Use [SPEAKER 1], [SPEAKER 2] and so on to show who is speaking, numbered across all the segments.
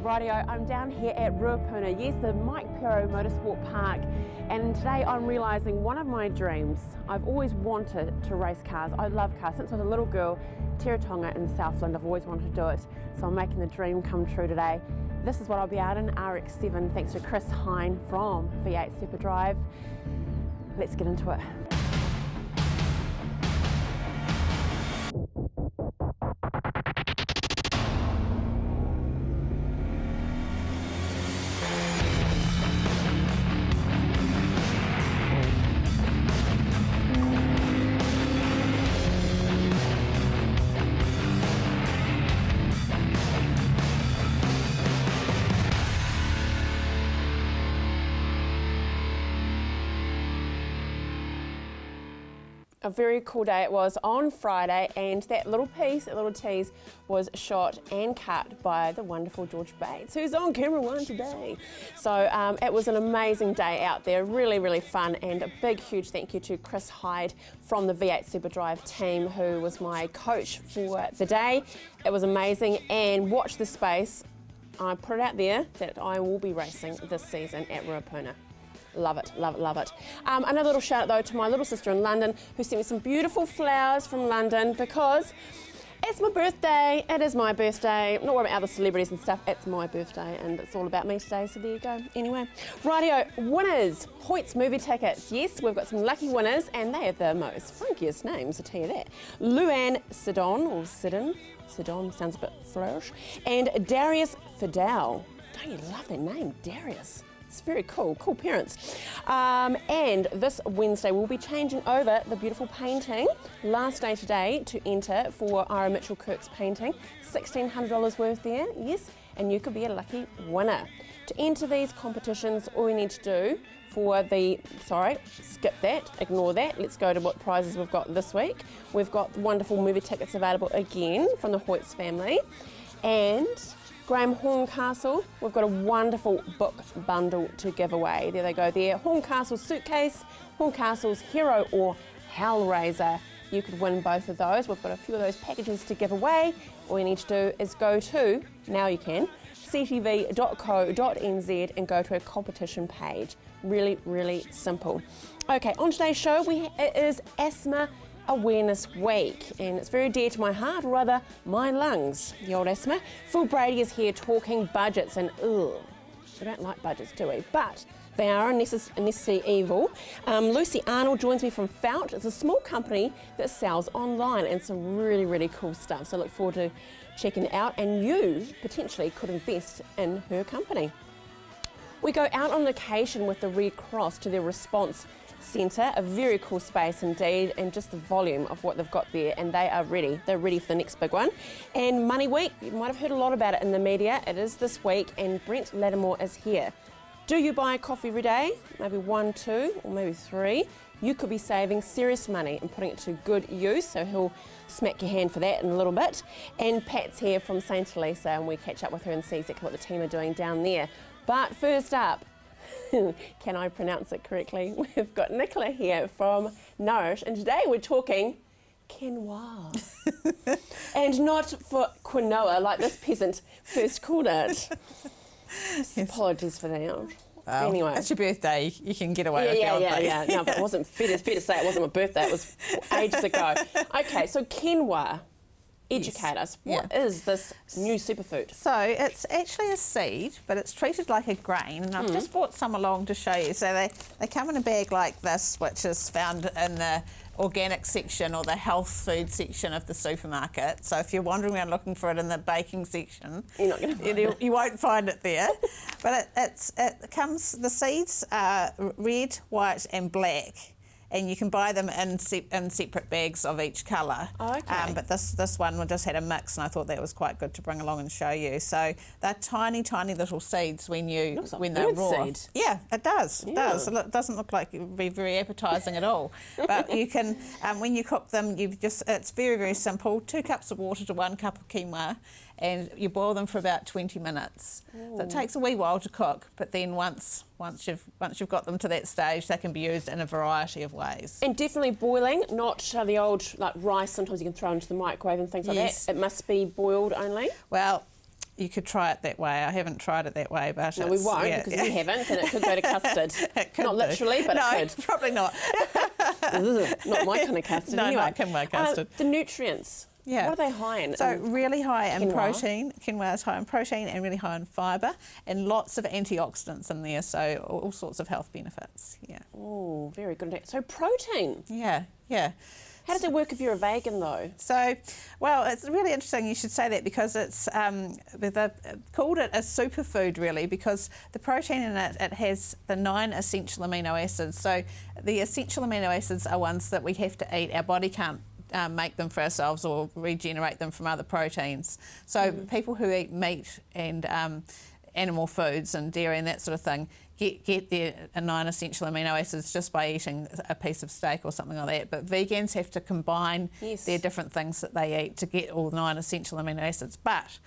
[SPEAKER 1] Rightio, I'm down here at Ruapuna, yes, the Mike Pero Motorsport Park, and today I'm realising one of my dreams. I've always wanted to race cars. I love cars. Since I was a little girl, Teretonga in Southland, I've always wanted to do it, so I'm making the dream come true today. This is what I'll be out in, RX-7, thanks to Chris Hine from V8 Superdrive. Let's get into it. A very cool day it was on Friday, and that little tease was shot and cut by the wonderful George Bates, who's on camera one today. So it was an amazing day out there, really, really fun, and a big, huge thank you to Chris Hyde from the V8 Superdrive team, who was my coach for the day. It was amazing, and watch this space. I put it out there that I will be racing this season at Ruapuna. Love it, love it, love it. Another little shout out though to my little sister in London, who sent me some beautiful flowers from London, because it's my birthday. It is my birthday. I'm not worried about other celebrities and stuff. It's my birthday and it's all about me today, so there you go. Anyway, rightio, winners, Hoyt's movie tickets. Yes, we've got some lucky winners, and they are the most funkiest names, I'll tell you that. Luann Sidon, or Sidon sounds a bit flourish, and Darius Fidel. Don't you love that name, Darius? It's very cool, cool parents. And this Wednesday we'll be changing over the beautiful painting. Last day today to enter for Ira Mitchell Kirk's painting. $1,600 worth there, yes, and you could be a lucky winner. To enter these competitions, all you need to do for the, skip that, ignore that. Let's go to what prizes we've got this week. We've got wonderful movie tickets available again from the Hoyts family. And Graham Horncastle, we've got a wonderful book bundle to give away. There they go there. Horncastle's Suitcase, Horncastle's Hero or Hellraiser. You could win both of those. We've got a few of those packages to give away. All you need to do is go to, now you can, ctv.co.nz and go to a competition page. Really, really simple. Okay, on today's show, it is Asthma Awareness Week, and it's very dear to my heart, or rather my lungs, the old asthma. Phil Brady is here talking budgets, and we don't like budgets, do we? But they are a necessary evil. Lucy Arnold joins me from Felt. It's a small company that sells online and some really, really cool stuff. So I look forward to checking it out, and you potentially could invest in her company. We go out on location with the Red Cross to their response centre, a very cool space indeed, and just the volume of what they've got there, and they are ready. They're ready for the next big one. And Money Week, you might have heard a lot about it in the media. It is this week, and Brent Lattimore is here. Do you buy a coffee every day? Maybe 1, 2, or maybe 3. You could be saving serious money and putting it to good use, so he'll smack your hand for that in a little bit. And Pat's here from St. Elisa, and we catch up with her and see exactly what the team are doing down there. But first up, can I pronounce it correctly? We've got Nicola here from Nourish, and today we're talking quinoa. And not for quinoa, like this peasant first called it. Yes. Apologies for that.
[SPEAKER 2] Well, anyway, it's your birthday. You can get away with the old thing.
[SPEAKER 1] Yeah. No, but it wasn't fair to say it wasn't my birthday. It was ages ago. Okay, so quinoa. Educate us. What is this new superfood?
[SPEAKER 2] So it's actually a seed, but it's treated like a grain, and I've just brought some along to show you. So they come in a bag like this, which is found in the organic section or the health food section of the supermarket. So if you're wandering around looking for it in the baking section,
[SPEAKER 1] you're not gonna
[SPEAKER 2] you won't find it there. But the seeds are red, white and black. And you can buy them in separate bags of each colour.
[SPEAKER 1] Oh, okay.
[SPEAKER 2] But this one just had a mix, and I thought that was quite good to bring along and show you. So they're tiny, tiny little seeds when they're raw.
[SPEAKER 1] Seed.
[SPEAKER 2] Yeah, it does. It does. It doesn't look like it would be very appetising at all. But you can, when you cook them, it's very, very simple. 2 cups of water to 1 cup of quinoa, and you boil them for about 20 minutes. Ooh. So it takes a wee while to cook, but then once you've got them to that stage, they can be used in a variety of ways.
[SPEAKER 1] And definitely boiling, not the old like rice sometimes you can throw into the microwave and things like that. It must be boiled only.
[SPEAKER 2] Well, you could try it that way. I haven't tried it that way, but
[SPEAKER 1] No, we won't because we haven't, and it could go to custard. Not literally, but
[SPEAKER 2] no,
[SPEAKER 1] it could.
[SPEAKER 2] Probably not.
[SPEAKER 1] Not my kind of custard.
[SPEAKER 2] No,
[SPEAKER 1] anyway.
[SPEAKER 2] not quinoa custard.
[SPEAKER 1] The nutrients.
[SPEAKER 2] Yeah.
[SPEAKER 1] What are they high in?
[SPEAKER 2] So really high in
[SPEAKER 1] quinoa.
[SPEAKER 2] protein. Quinoa is high in protein and really high in fibre, and lots of antioxidants in there, so all sorts of health benefits. Yeah.
[SPEAKER 1] Oh, very good. So protein.
[SPEAKER 2] Yeah, yeah.
[SPEAKER 1] How does it work if you're a vegan though?
[SPEAKER 2] So, well, it's really interesting you should say that because it's they've called it a superfood really because the protein in it has the 9 essential amino acids. So the essential amino acids are ones that we have to eat. Our body can't make them for ourselves or regenerate them from other proteins. So people who eat meat and animal foods and dairy and that sort of thing get their 9 essential amino acids just by eating a piece of steak or something like that. But vegans have to combine their different things that they eat to get all 9 essential amino acids. But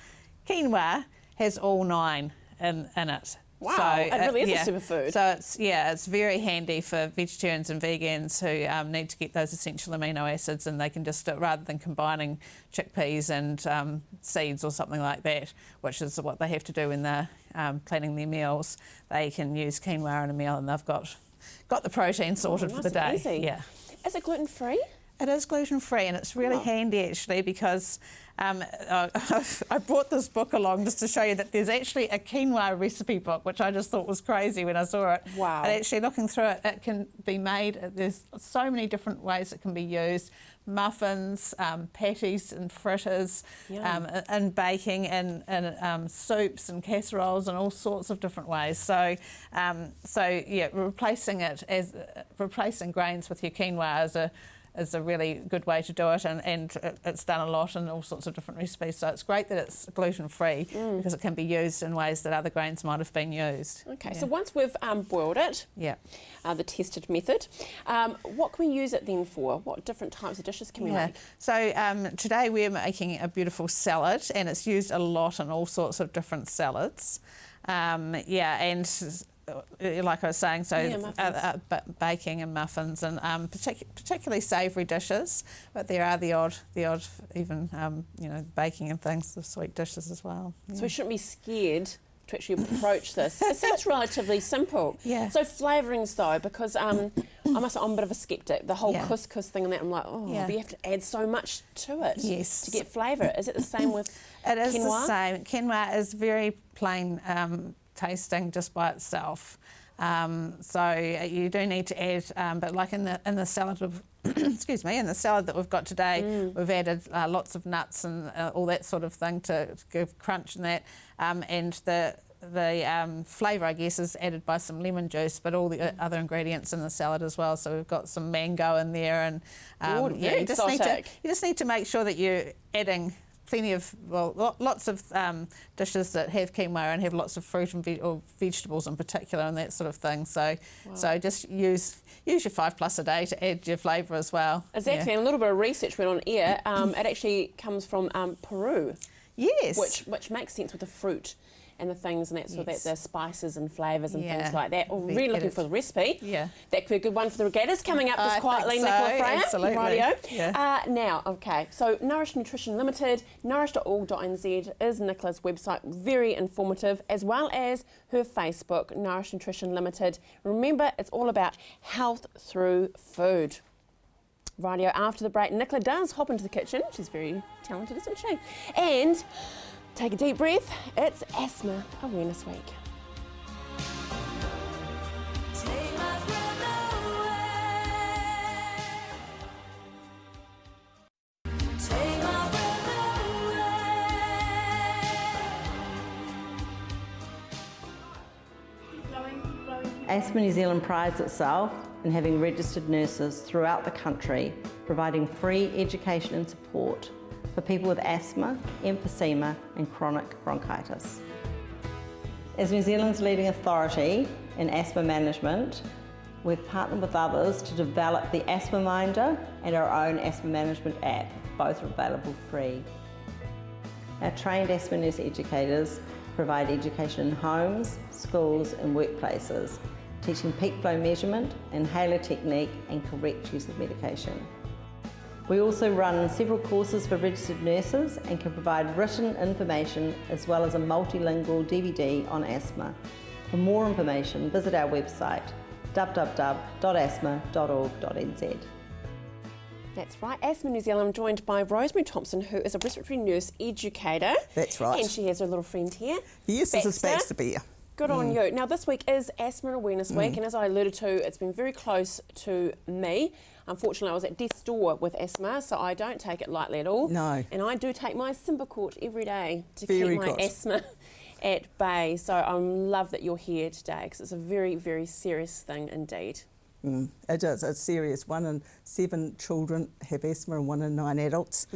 [SPEAKER 2] quinoa has all 9 in it.
[SPEAKER 1] Wow,
[SPEAKER 2] so,
[SPEAKER 1] it really is a superfood.
[SPEAKER 2] So it's very handy for vegetarians and vegans who need to get those essential amino acids, and they can just, rather than combining chickpeas and seeds or something like that, which is what they have to do when they're planning their meals, they can use quinoa in a meal and they've got the protein sorted for the day.
[SPEAKER 1] Easy.
[SPEAKER 2] Yeah.
[SPEAKER 1] Is it gluten free?
[SPEAKER 2] It is gluten-free, and it's really handy actually because I brought this book along just to show you that there's actually a quinoa recipe book, which I just thought was crazy when I saw it.
[SPEAKER 1] Wow.
[SPEAKER 2] And actually looking through it, it can be made, there's so many different ways it can be used. Muffins, patties and fritters, and baking and soups and casseroles and all sorts of different ways. So yeah, replacing grains with your quinoa is a really good way to do it, and it's done a lot in all sorts of different recipes. So it's great that it's gluten-free because it can be used in ways that other grains might have been used.
[SPEAKER 1] Okay, so once we've boiled it, the tested method, what can we use it then for? What different types of dishes can we make?
[SPEAKER 2] So today we're making a beautiful salad, and it's used a lot in all sorts of different salads. And like I was saying, baking and muffins and particularly savoury dishes, but there are the odd even baking and things, the sweet dishes as well. Yeah.
[SPEAKER 1] So we shouldn't be scared to actually approach this. It seems relatively simple.
[SPEAKER 2] Yeah.
[SPEAKER 1] So flavourings though, because I'm a bit of a skeptic. The whole couscous thing and that, I'm like, but you have to add so much to it to get flavour. Is it the same with
[SPEAKER 2] It is
[SPEAKER 1] quinoa?
[SPEAKER 2] the same. Quinoa is very plain tasting just by itself. So you do need to add, but like in the salad of, excuse me, in the salad that we've got today, we've added lots of nuts and all that sort of thing to give crunch in that, and the flavour, I guess, is added by some lemon juice, but all the other ingredients in the salad as well. So we've got some mango in there, and
[SPEAKER 1] very exotic.
[SPEAKER 2] you just need to make sure that you're adding plenty of, lots of dishes that have quinoa and have lots of fruit and or vegetables in particular and that sort of thing. So just use your 5+ a day to add your flavour as well.
[SPEAKER 1] Exactly, and a little bit of research went on air. It actually comes from Peru.
[SPEAKER 2] Yes.
[SPEAKER 1] Which makes sense with the fruit and the things and that sort of that, the spices and flavours and things like that. Oh, really looking for the recipe. Yeah. That could be a good one for the regattas coming up just quietly, Nicola Freya.
[SPEAKER 2] Absolutely.
[SPEAKER 1] Radio.
[SPEAKER 2] Yeah.
[SPEAKER 1] Now, okay, so Nourish Nutrition Limited, nourish.org.nz is Nicola's website, very informative, as well as her Facebook, Nourish Nutrition Limited. Remember, it's all about health through food. Radio after the break, Nicola does hop into the kitchen. She's very talented, isn't she? And take a deep breath. It's Asthma Awareness Week.
[SPEAKER 3] Asthma New Zealand prides itself in having registered nurses throughout the country providing free education and support for people with asthma, emphysema and chronic bronchitis. As New Zealand's leading authority in asthma management, we've partnered with others to develop the Asthma Minder and our own asthma management app. Both are available free. Our trained asthma nurse educators provide education in homes, schools and workplaces, teaching peak flow measurement, inhaler technique and correct use of medication. We also run several courses for registered nurses and can provide written information as well as a multilingual DVD on asthma. For more information, visit our website www.asthma.org.nz.
[SPEAKER 1] That's right, Asthma New Zealand. I'm joined by Rosemary Thompson, who is a respiratory nurse educator.
[SPEAKER 4] That's right.
[SPEAKER 1] And she has her little friend here.
[SPEAKER 4] Yes, this is Baxter Bear.
[SPEAKER 1] Good on you. Now, this week is Asthma Awareness Week, and as I alluded to, it's been very close to me. Unfortunately, I was at death's door with asthma, so I don't take it lightly at all.
[SPEAKER 4] No.
[SPEAKER 1] And I do take my Symbicort every day to
[SPEAKER 4] Very
[SPEAKER 1] keep my
[SPEAKER 4] good.
[SPEAKER 1] asthma at bay. So I love that you're here today, because it's a very, very serious thing indeed.
[SPEAKER 4] It is. It's serious. 1 in 7 children have asthma and 1 in 9 adults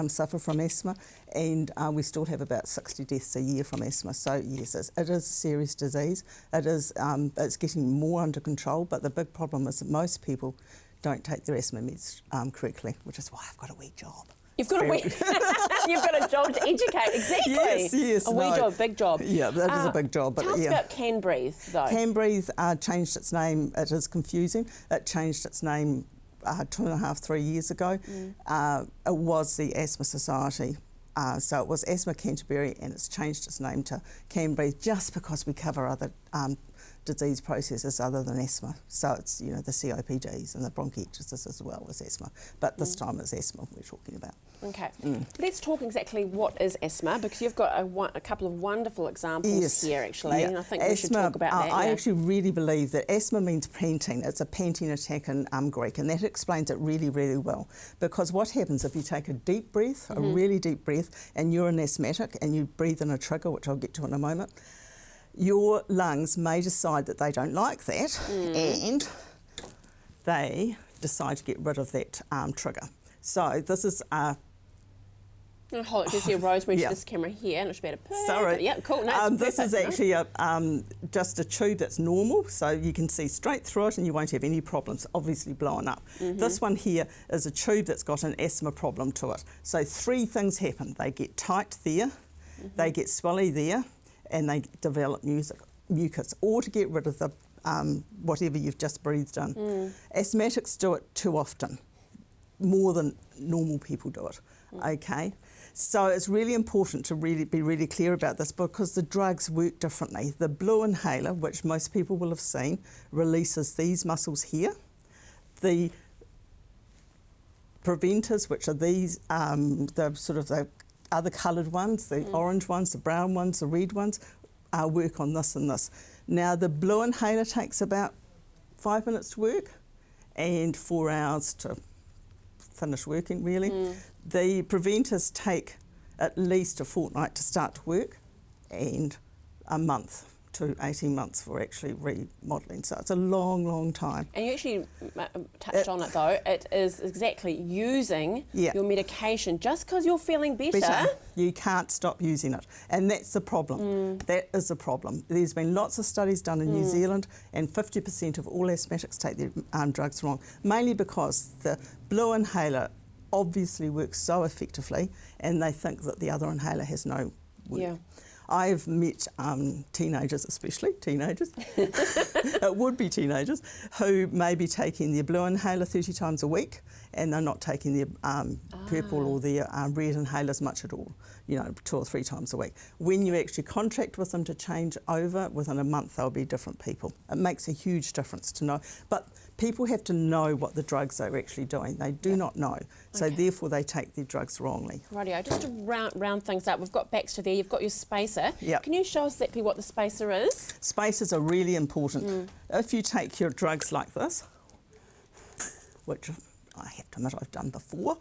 [SPEAKER 4] suffer from asthma, and we still have about 60 deaths a year from asthma. So yes, it is a serious disease. It is. It's getting more under control, but the big problem is that most people don't take their asthma meds correctly, which is why I've got a wee job.
[SPEAKER 1] You've got a job to educate, exactly.
[SPEAKER 4] Yes.
[SPEAKER 1] A wee job, big job.
[SPEAKER 4] Yeah, that is a big job. But
[SPEAKER 1] tell us about Canterbury, though.
[SPEAKER 4] Canterbury changed its name. It is confusing. It changed its name 2.5–3 years ago. It was the Asthma Society. So it was Asthma Canterbury, and it's changed its name to Canterbury just because we cover other disease processes other than asthma. So it's, the COPDs and the bronchiectasis as well as asthma. But this time it's asthma we're talking about.
[SPEAKER 1] Okay. Let's talk exactly what is asthma, because you've got a couple of wonderful examples here, actually, and I think we should talk about that.
[SPEAKER 4] I actually really believe that asthma means panting. It's a panting attack in Greek, and that explains it really, really well. Because what happens if you take a deep breath, a really deep breath, and you're an asthmatic and you breathe in a trigger, which I'll get to in a moment, your lungs may decide that they don't like that, and they decide to get rid of that trigger. So this is
[SPEAKER 1] hold it, just here, Rosemary, to this camera here, and it should be able to
[SPEAKER 4] Sorry.
[SPEAKER 1] Yeah, cool. No,
[SPEAKER 4] this is actually just a tube that's normal, so you can see straight through it and you won't have any problems, obviously blowing up. This one here is a tube that's got an asthma problem to it. So 3 things happen. They get tight there, they get swelly there, and they develop mucus, or to get rid of the whatever you've just breathed in. Asthmatics do it too often, more than normal people do it, okay? So it's really important to be really clear about this, because the drugs work differently. The blue inhaler, which most people will have seen, releases these muscles here. The preventers, which are these, the other coloured ones, the orange ones, the brown ones, the red ones, work on this and this. Now, the blue inhaler takes about 5 minutes to work and 4 hours to finish working, really. The preventers take at least a fortnight to start to work and a month to 18 months for actually remodelling. So it's a long, long time.
[SPEAKER 1] And you actually touched on it, though. It is exactly using your medication. Just because you're feeling better,
[SPEAKER 4] you can't stop using it. And that's the problem. That is the problem. There's been lots of studies done in New Zealand, and 50% of all asthmatics take their drugs wrong, mainly because the blue inhaler obviously works so effectively, and they think that the other inhaler has no work.
[SPEAKER 1] Yeah.
[SPEAKER 4] I've met teenagers, especially teenagers, would-be teenagers, who may be taking their blue inhaler 30 times a week, and they're not taking their purple or their red inhalers much at all, 2 or 3 times a week. When you actually contract with them to change over, within a month they'll be different people. It makes a huge difference to know. But people have to know what the drugs they're actually doing. They do not know, so therefore they take their drugs wrongly.
[SPEAKER 1] Rightio, just to round things up, we've got Baxter there, you've got your spacer.
[SPEAKER 4] Yep.
[SPEAKER 1] Can you show us exactly what the spacer is?
[SPEAKER 4] Spacers are really important. If you take your drugs like this, which I have to admit I've done before,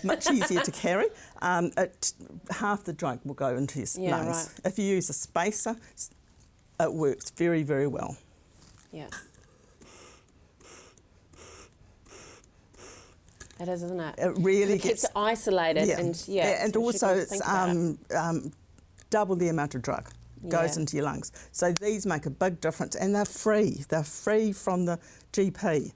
[SPEAKER 4] much easier to carry, half the drug will go into your lungs.
[SPEAKER 1] Right.
[SPEAKER 4] If you use a spacer, it works very, very well.
[SPEAKER 1] Yeah. It is, isn't it?
[SPEAKER 4] It really
[SPEAKER 1] keeps it isolated,
[SPEAKER 4] and also it's double the amount of drug goes into your lungs. So these make a big difference, and they're free. They're free from the GP.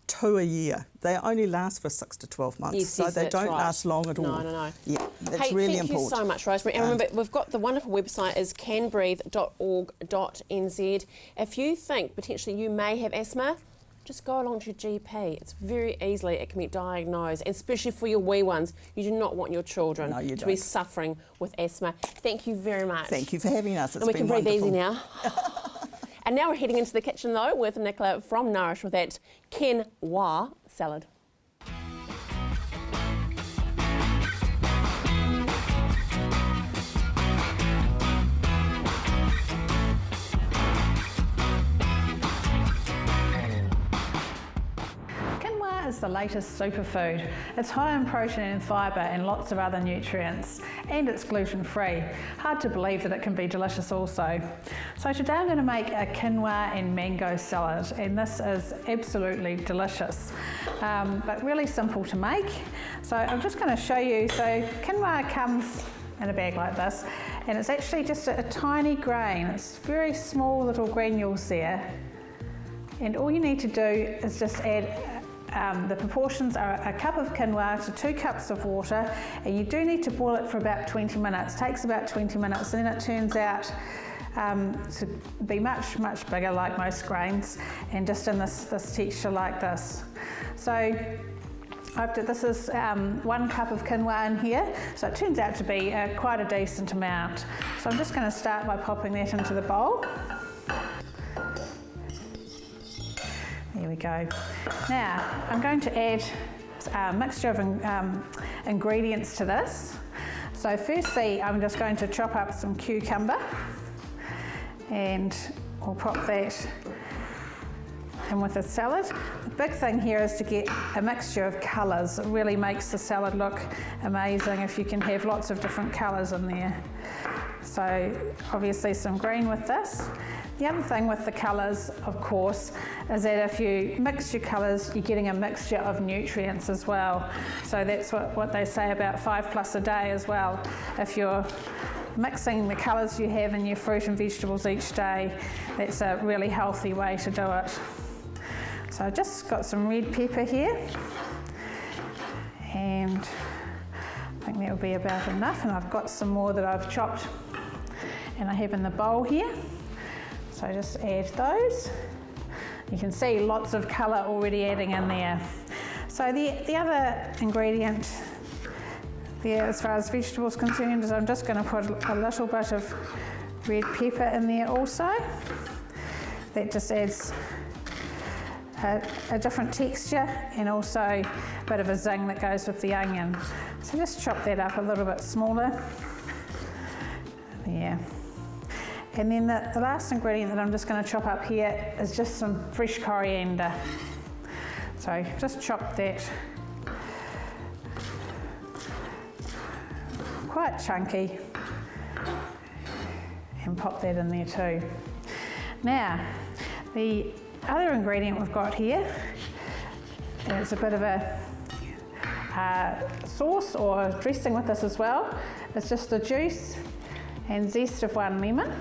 [SPEAKER 4] 2 a year. They only last for 6 to 12 months, so they don't last long at all.
[SPEAKER 1] No.
[SPEAKER 4] Yeah, that's really important.
[SPEAKER 1] Thank you so much, Rosemary. And remember, we've got the wonderful website is canbreathe.org.nz. If you think potentially you may have asthma, just go along to your GP. It's very easily, it can be diagnosed, especially for your wee ones. You do not want your children to be suffering with asthma. Thank you very much.
[SPEAKER 4] Thank you for having us. It's
[SPEAKER 1] and we
[SPEAKER 4] been
[SPEAKER 1] can breathe
[SPEAKER 4] wonderful.
[SPEAKER 1] easy now. And now we're heading into the kitchen though with Nicola from Nourish with that quinoa salad.
[SPEAKER 5] Is the latest superfood. It's high in protein and fibre and lots of other nutrients, and it's gluten-free. Hard to believe that it can be delicious also. So today I'm going to make a quinoa and mango salad, and this is absolutely delicious, but really simple to make. So I'm just going to show you. So quinoa comes in a bag like this, and it's actually just a tiny grain. It's very small little granules there, and all you need to do is just add the proportions are a cup of quinoa to 2 cups of water, and you do need to boil it for about 20 minutes. It takes about 20 minutes, and then it turns out to be much, much bigger like most grains, and just in this texture like this. So this is 1 cup of quinoa in here, so it turns out to be quite a decent amount. So I'm just going to start by popping that into the bowl. There we go. Now, I'm going to add a mixture of ingredients to this. So firstly, I'm just going to chop up some cucumber, and we'll pop that in with the salad. The big thing here is to get a mixture of colours. It really makes the salad look amazing if you can have lots of different colours in there. So obviously some green with this. The other thing with the colours, of course, is that if you mix your colours, you're getting a mixture of nutrients as well. So that's what they say about 5+ a day as well. If you're mixing the colours you have in your fruit and vegetables each day, that's a really healthy way to do it. So I've just got some red pepper here, and I think that will be about enough, and I've got some more that I've chopped and I have in the bowl here. So just add those. You can see lots of colour already adding in there. So the other ingredient there as far as vegetables concerned is I'm just going to put a little bit of red pepper in there also. That just adds a different texture and also a bit of a zing that goes with the onion. So just chop that up a little bit smaller. Yeah. And then the last ingredient that I'm just going to chop up here is just some fresh coriander. So just chop that quite chunky and pop that in there too. Now, the other ingredient we've got here is a bit of a sauce or dressing with this as well. It's just the juice and zest of 1 lemon.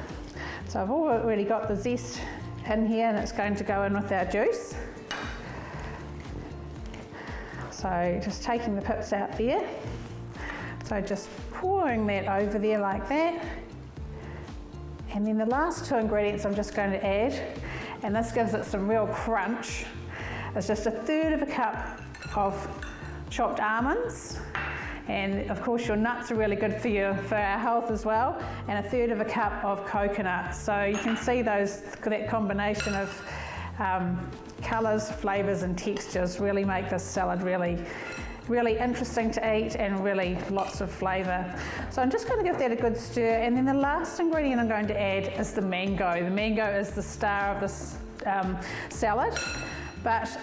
[SPEAKER 5] So I've already got the zest in here, and it's going to go in with our juice. So just taking the pips out there. So just pouring that over there like that. And then the last 2 ingredients I'm just going to add, and this gives it some real crunch, is just 1/3 of a cup of chopped almonds. And of course your nuts are really good for our health as well, and 1/3 of a cup of coconut. So you can see that combination of colours, flavours and textures really make this salad really interesting to eat and really lots of flavour. So I'm just going to give that a good stir, and then the last ingredient I'm going to add is the mango. The mango is the star of this salad. But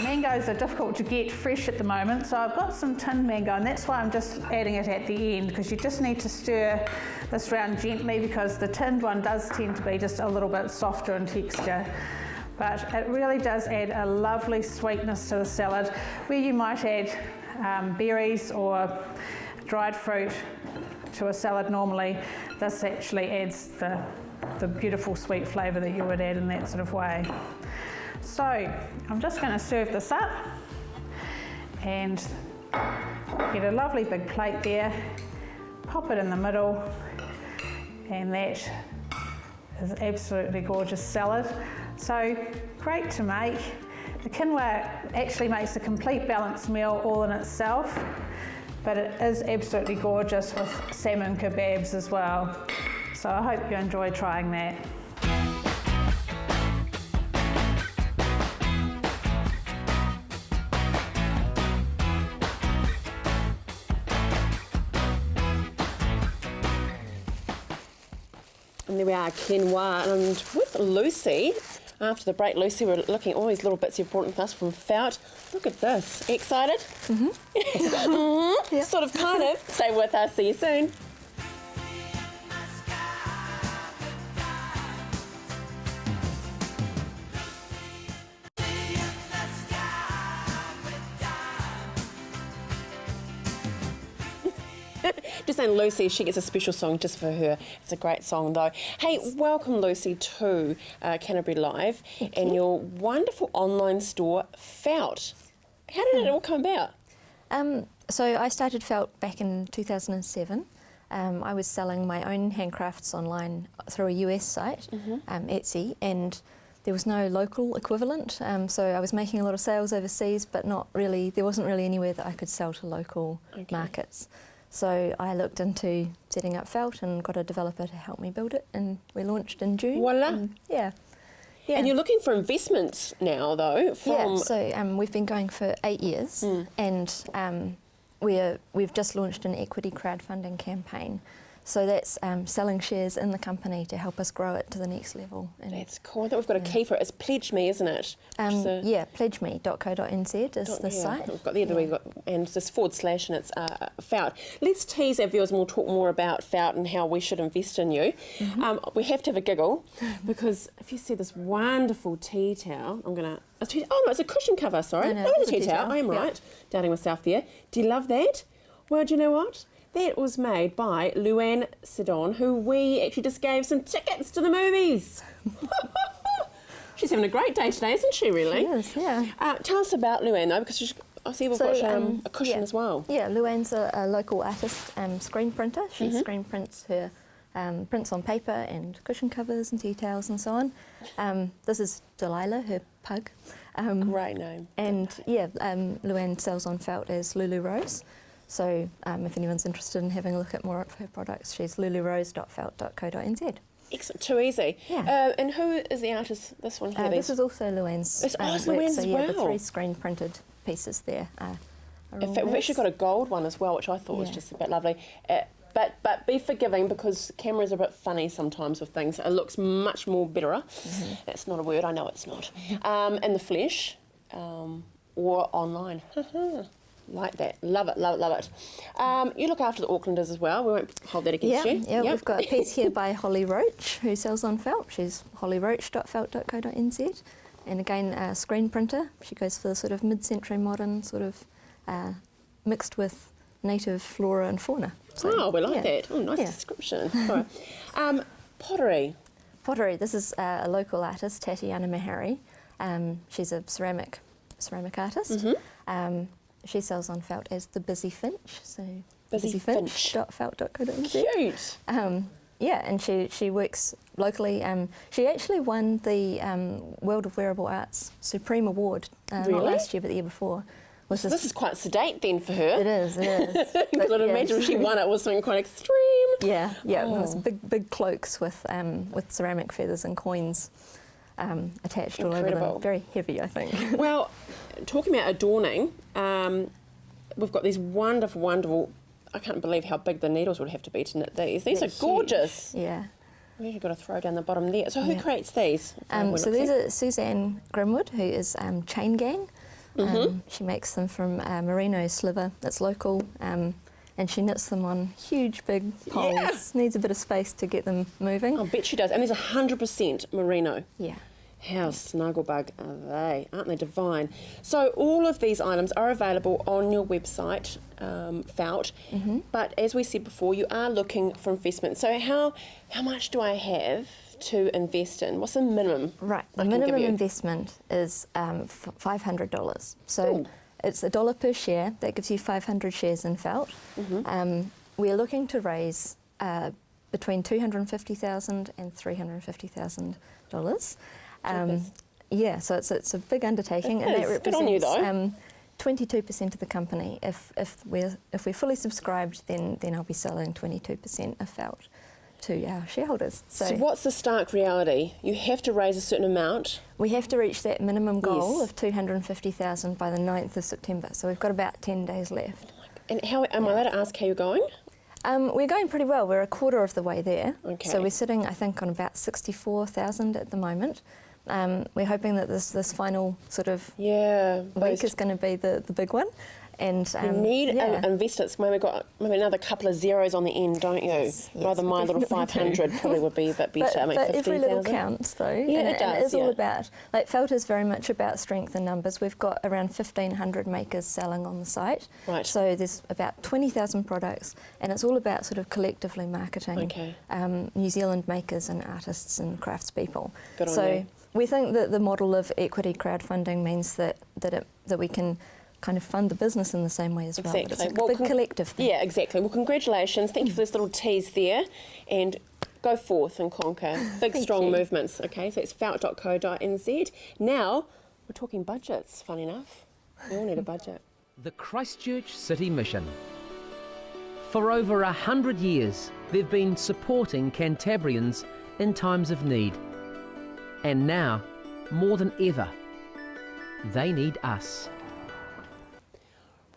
[SPEAKER 5] mangoes are difficult to get fresh at the moment, so I've got some tinned mango, and that's why I'm just adding it at the end, because you just need to stir this round gently, because the tinned one does tend to be just a little bit softer in texture. But it really does add a lovely sweetness to the salad, where you might add berries or dried fruit to a salad normally. This actually adds the beautiful sweet flavour that you would add in that sort of way. So I'm just going to serve this up and get a lovely big plate there, pop it in the middle, and that is absolutely gorgeous salad. So great to make. The quinoa actually makes a complete balanced meal all in itself, but it is absolutely gorgeous with salmon kebabs as well. So I hope you enjoy trying that.
[SPEAKER 1] And there we are, quinoa, and with Lucy. After the break, Lucy, we're looking at all these little bits you've brought with us from Felt. Look at this. Excited? Mm-hmm. Yeah. Sort of, kind of. Stay with us. See you soon. Just saying, Lucy, she gets a special song just for her. It's a great song, though. Hey, welcome, Lucy, to Canterbury Live and your wonderful online store, Felt. How did it all come about?
[SPEAKER 6] So I started Felt back in 2007. I was selling my own handcrafts online through a US site, Etsy, and there was no local equivalent. So I was making a lot of sales overseas, but not really. There wasn't really anywhere that I could sell to local markets. So I looked into setting up Felt and got a developer to help me build it, and we launched in June.
[SPEAKER 1] Voila.
[SPEAKER 6] Yeah.
[SPEAKER 1] And you're looking for investment now, though, from...
[SPEAKER 6] Yeah, so we've been going for 8 years, and we've just launched an equity crowdfunding campaign. So that's selling shares in the company to help us grow it to the next level. And
[SPEAKER 1] that's cool. I think we've got a key for it. It's Pledge Me, isn't it?
[SPEAKER 6] Yeah, pledgeme.co.nz is the site.
[SPEAKER 1] We've got there, we've got, and this / and it's Felt. Let's tease our viewers and we'll talk more about Felt and how we should invest in you. We have to have a giggle because if you see this wonderful tea towel, oh no, it's a cushion cover, sorry.
[SPEAKER 6] No,
[SPEAKER 1] it's a tea towel. I am right. Doubting myself there. Do you love that? Well, do you know what? That was made by Luann Sidon, who we actually just gave some tickets to the movies. She's having a great day today, isn't she, really?
[SPEAKER 6] She is, yeah.
[SPEAKER 1] Tell us about Luann, though, because I see we've got a cushion as well.
[SPEAKER 6] Yeah, Luann's a local artist, screen printer. She screen prints her prints on paper and cushion covers and tea towels and so on. This is Delilah, her pug.
[SPEAKER 1] Great name.
[SPEAKER 6] And yeah, Luann sells on Felt as Lulu Rose. So if anyone's interested in having a look at more of her products, she's lulurose.felt.co.nz.
[SPEAKER 1] Excellent, too easy.
[SPEAKER 6] Yeah.
[SPEAKER 1] And who is the artist, this one here?
[SPEAKER 6] This is also Luann's.
[SPEAKER 1] It's Luann's
[SPEAKER 6] so
[SPEAKER 1] as
[SPEAKER 6] yeah,
[SPEAKER 1] well.
[SPEAKER 6] the 3 screen printed pieces there are
[SPEAKER 1] In fact, we've actually got a gold one as well, which I thought was just a bit lovely. But be forgiving because cameras are a bit funny sometimes with things. It looks much more betterer. That's not a word, I know it's not. In the flesh or online. Like that. Love it, love it, love it. You look after the Aucklanders as well. We won't hold that against you.
[SPEAKER 6] Yeah, we've got a piece here by Holly Roach, who sells on Felt. She's hollyroach.felt.co.nz. And again, a screen printer. She goes for the sort of mid-century modern, sort of mixed with native flora and fauna. So,
[SPEAKER 1] we like that. Oh, nice description. All right. Pottery.
[SPEAKER 6] Pottery. This is a local artist, Tatiana Mahari. She's a ceramic artist. She sells on Felt as the Busy Finch, so busyfinch.felt.co.nz.
[SPEAKER 1] Cute.
[SPEAKER 6] Yeah, and she works locally. She actually won the World of Wearable Arts Supreme Award, not last year but the year before.
[SPEAKER 1] This is quite sedate then for her.
[SPEAKER 6] It is.
[SPEAKER 1] Because I'd imagine if she won it was something quite extreme.
[SPEAKER 6] Yeah, it was big cloaks with ceramic feathers and coins attached all over them. Very heavy, I think.
[SPEAKER 1] Well, talking about adorning, we've got these wonderful, I can't believe how big the needles would have to be to knit these. These are gorgeous.
[SPEAKER 6] Huge. Yeah.
[SPEAKER 1] We've actually got to throw down the bottom there. So who creates these?
[SPEAKER 6] So these are Suzanne Grimwood, who is Chain Gang. She makes them from merino sliver that's local, and she knits them on huge big poles. Yeah. Needs a bit of space to get them moving.
[SPEAKER 1] I bet she does. And there's 100% merino.
[SPEAKER 6] Yeah.
[SPEAKER 1] How snugglebug are they? Aren't they divine? So all of these items are available on your website, Felt. But as we said before, you are looking for investment. So how much do I have to invest in? What's the minimum?
[SPEAKER 6] Right, the minimum investment is $500. So it's $1 per share. That gives you 500 shares in Felt. We're looking to raise between $250,000 and $350,000. Yeah, so it's a big undertaking,
[SPEAKER 1] It
[SPEAKER 6] and that
[SPEAKER 1] is. Good on you,
[SPEAKER 6] represents
[SPEAKER 1] though.
[SPEAKER 6] 22% of the company. If we're fully subscribed, then I'll be selling 22% of felt to our shareholders.
[SPEAKER 1] So what's the stark reality? You have to raise a certain amount.
[SPEAKER 6] We have to reach that minimum goal
[SPEAKER 1] Yes.
[SPEAKER 6] of 250,000 by the 9th of September. So we've got about 10 days left.
[SPEAKER 1] And how am I allowed to ask how you're going?
[SPEAKER 6] We're going pretty well. We're a quarter of the way there.
[SPEAKER 1] Okay.
[SPEAKER 6] So we're sitting, I think, on about 64,000 at the moment. We're hoping that this final sort of week is going to be the big one. And
[SPEAKER 1] you need investors. Maybe another couple of zeros on the end, don't you?
[SPEAKER 6] Yes,
[SPEAKER 1] Rather my little 500 probably would be a bit better.
[SPEAKER 6] But every little counts, though.
[SPEAKER 1] Yeah,
[SPEAKER 6] and
[SPEAKER 1] it does.
[SPEAKER 6] And it is all about, like, felt is very much about strength in numbers. We've got around 1,500 makers selling on the site.
[SPEAKER 1] Right.
[SPEAKER 6] So there's about 20,000 products, and it's all about sort of collectively marketing New Zealand makers and artists and craftspeople.
[SPEAKER 1] Good on you.
[SPEAKER 6] We think that the model of equity crowdfunding means that we can kind of fund the business in the same way as well. But it's a big collective thing.
[SPEAKER 1] Yeah, exactly. Well, congratulations. Thank you for this little tease there. And go forth and conquer big, strong movements. Okay, so it's felt.co.nz. Now, we're talking budgets, funny enough. We all need a budget.
[SPEAKER 7] The Christchurch City Mission. For over 100 years, they've been supporting Cantabrians in times of need. And now, more than ever, they need us.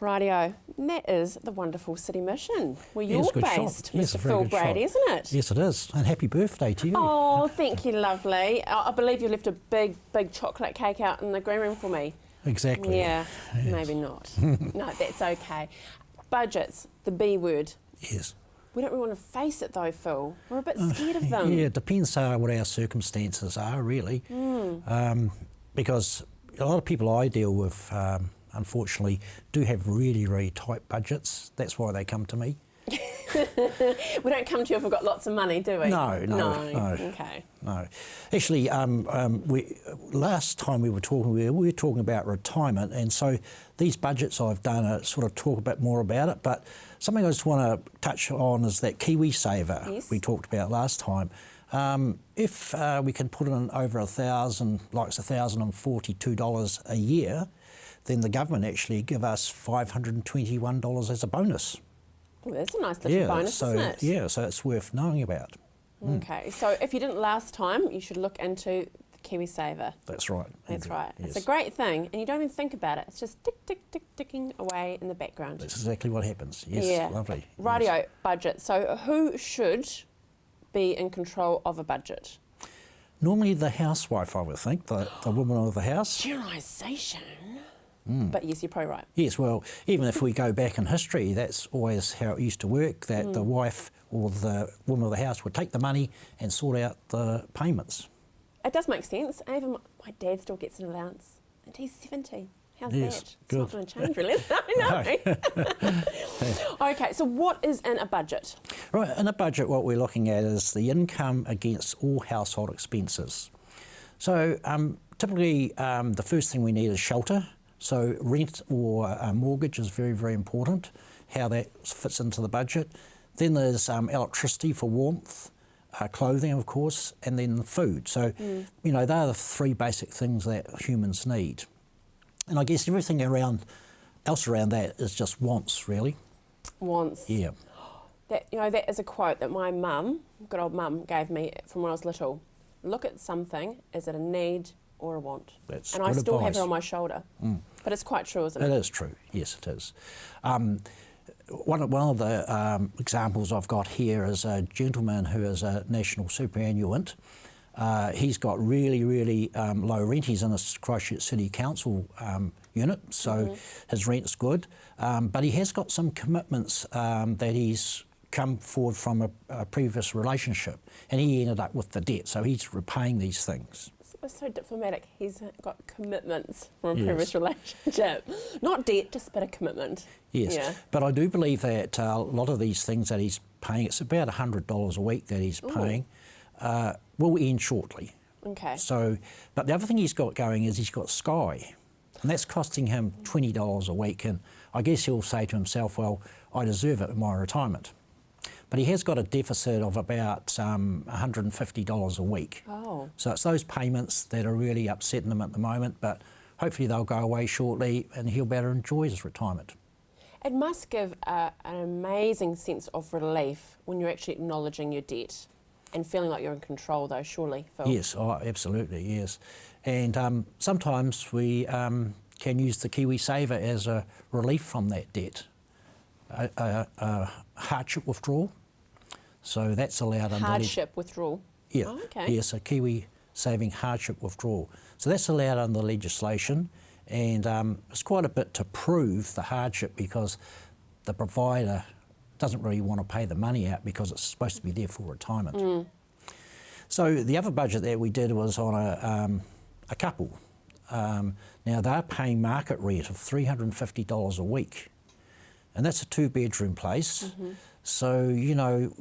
[SPEAKER 1] Rightio, and that is the wonderful City Mission, where you're
[SPEAKER 8] Yes, good
[SPEAKER 1] based,
[SPEAKER 8] shot. Yes,
[SPEAKER 1] Mr.
[SPEAKER 8] a very
[SPEAKER 1] Phil
[SPEAKER 8] good
[SPEAKER 1] Brady,
[SPEAKER 8] shot.
[SPEAKER 1] isn't it?
[SPEAKER 8] Yes, it is. And happy birthday to you.
[SPEAKER 1] Oh, thank you, lovely. I believe you left a big, big chocolate cake out in the green room for me.
[SPEAKER 8] Exactly.
[SPEAKER 1] Yeah,
[SPEAKER 8] Yes.
[SPEAKER 1] maybe not. No, that's okay. Budgets, the B word.
[SPEAKER 8] Yes.
[SPEAKER 1] We don't really want to face it though, Phil. We're a bit scared of them.
[SPEAKER 8] Yeah, it depends what our circumstances are, really. Because a lot of people I deal with, unfortunately, do have really, really tight budgets. That's why they come to me.
[SPEAKER 1] We don't come to you if we've got lots of money, do we?
[SPEAKER 8] No.
[SPEAKER 1] Okay.
[SPEAKER 8] No. Actually, last time we were talking, we were talking about retirement, and so these budgets I've done sort of talk a bit more about it, but something I just want to touch on is that KiwiSaver we talked about last time. If we can put in over $1,000, like it's $1,042 a year, then the government actually give us $521 as a bonus.
[SPEAKER 1] Well, that's a nice little bonus, isn't it?
[SPEAKER 8] Yeah, so it's worth knowing about.
[SPEAKER 1] Okay, so if you didn't last time, you should look into the KiwiSaver.
[SPEAKER 8] That's right.
[SPEAKER 1] That's
[SPEAKER 8] Andrew.
[SPEAKER 1] right.
[SPEAKER 8] Yes.
[SPEAKER 1] It's a great thing, and you don't even think about it. It's just tick, tick, tick, ticking away in the background.
[SPEAKER 8] That's exactly what happens. Yes,
[SPEAKER 1] Yeah.
[SPEAKER 8] lovely.
[SPEAKER 1] Rightio,
[SPEAKER 8] Yes.
[SPEAKER 1] budget. So who should be in control of a budget?
[SPEAKER 8] Normally the housewife, I would think, the woman of the house.
[SPEAKER 1] Generalisation. But yes, you're probably right.
[SPEAKER 8] Yes, well, even if we go back in history, that's always how it used to work, that the wife or the woman of the house would take the money and sort out the payments.
[SPEAKER 1] It does make sense. And even my dad still gets an allowance, and he's 70. How's
[SPEAKER 8] Yes,
[SPEAKER 1] that?
[SPEAKER 8] good.
[SPEAKER 1] It's not going to change, really. I know. Okay, so what is in a budget?
[SPEAKER 8] Right, in a budget what we're looking at is the income against all household expenses. So typically the first thing we need is shelter. So rent or mortgage is very, very important, how that fits into the budget. Then there's electricity for warmth, clothing, of course, and then food. So, you know, they're the three basic things that humans need. And I guess everything else around that is just wants, really.
[SPEAKER 1] Wants.
[SPEAKER 8] Yeah.
[SPEAKER 1] That is a quote that my mum, good old mum, gave me from when I was little. Look at something, is it a need or a want?
[SPEAKER 8] That's
[SPEAKER 1] and
[SPEAKER 8] good
[SPEAKER 1] I still have
[SPEAKER 8] advice.
[SPEAKER 1] it on my shoulder. But it's quite true, isn't it?
[SPEAKER 8] It is true, yes it is. One of the examples I've got here is a gentleman who is a national superannuant. He's got really, really low rent. He's in a Christchurch City Council unit, so his rent's good. But he has got some commitments that he's come forward from a previous relationship, and he ended up with the debt, so he's repaying these things.
[SPEAKER 1] It's so diplomatic. He's got commitments from a
[SPEAKER 8] Yes.
[SPEAKER 1] previous relationship. Not debt, just a bit of commitment.
[SPEAKER 8] Yes,
[SPEAKER 1] Yeah.
[SPEAKER 8] but I do believe that a lot of these things that he's paying, it's about $100 a week that he's paying, will end shortly.
[SPEAKER 1] Okay.
[SPEAKER 8] So, but the other thing he's got going is he's got Sky, and that's costing him $20 a week, and I guess he'll say to himself, well, I deserve it in my retirement. But he has got a deficit of about $150 a week.
[SPEAKER 1] Oh. Oh.
[SPEAKER 8] So it's those payments that are really upsetting them at the moment, but hopefully they'll go away shortly and he'll be able to enjoy his retirement.
[SPEAKER 1] It must give an amazing sense of relief when you're actually acknowledging your debt and feeling like you're in control, though, surely, Phil?
[SPEAKER 8] Yes, absolutely, yes. And sometimes we can use the Kiwi Saver as a relief from that debt, a hardship withdrawal. So that's allowed under
[SPEAKER 1] Hardship withdrawal?
[SPEAKER 8] Yeah,
[SPEAKER 1] oh, okay.
[SPEAKER 8] Yes, a Kiwi Saving hardship withdrawal. So that's allowed under legislation. And it's quite a bit to prove the hardship because the provider doesn't really want to pay the money out because it's supposed to be there for retirement.
[SPEAKER 1] Mm.
[SPEAKER 8] So the other budget that we did was on a couple. Now they're paying market rent of $350 a week, and that's a 2-bedroom place. Mm-hmm. So, you know,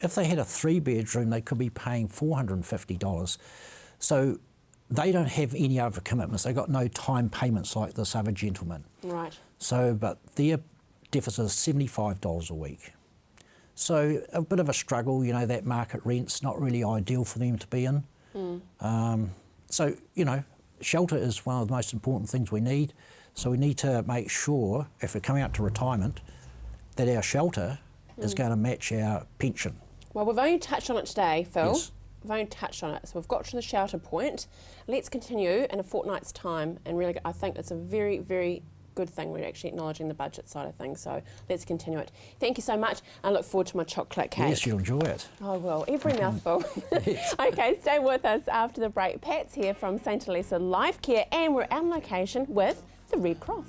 [SPEAKER 8] if they had a 3-bedroom, they could be paying $450. So they don't have any other commitments. They've got no time payments like this other gentleman.
[SPEAKER 1] Right.
[SPEAKER 8] So, but their deficit is $75 a week. So a bit of a struggle, you know, that market rent's not really ideal for them to be in. Mm. So, you know, shelter is one of the most important things we need. So we need to make sure, if we're coming out to retirement, that our shelter is going to match our pension.
[SPEAKER 1] Well, we've only touched on it today, Phil.
[SPEAKER 8] Yes.
[SPEAKER 1] We've only touched on it. So we've got to the shelter point. Let's continue in a fortnight's time. And really, I think it's a very, very good thing we're actually acknowledging the budget side of things. So let's continue it. Thank you so much. I look forward to my chocolate cake.
[SPEAKER 8] Yes, you'll enjoy it.
[SPEAKER 1] Oh, well, every mouthful.
[SPEAKER 8] Yes.
[SPEAKER 1] Okay, stay with us after the break. Pat's here from St. Elisa Life Care, and we're on location with the Red Cross.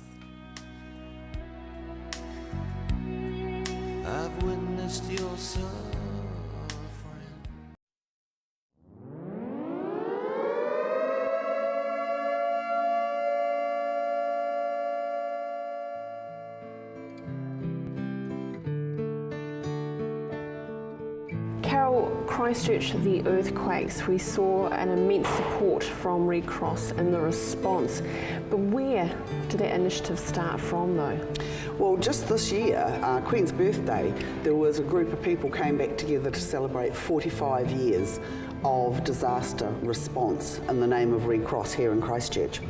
[SPEAKER 9] I've witnessed your suffering.
[SPEAKER 1] Carol, Christchurch, the earthquakes, we saw an immense support from Red Cross in the response. But where did that initiative start from, though?
[SPEAKER 10] Well, just this year, Queen's birthday, there was a group of people came back together to celebrate 45 years of disaster response in the name of Red Cross here in Christchurch.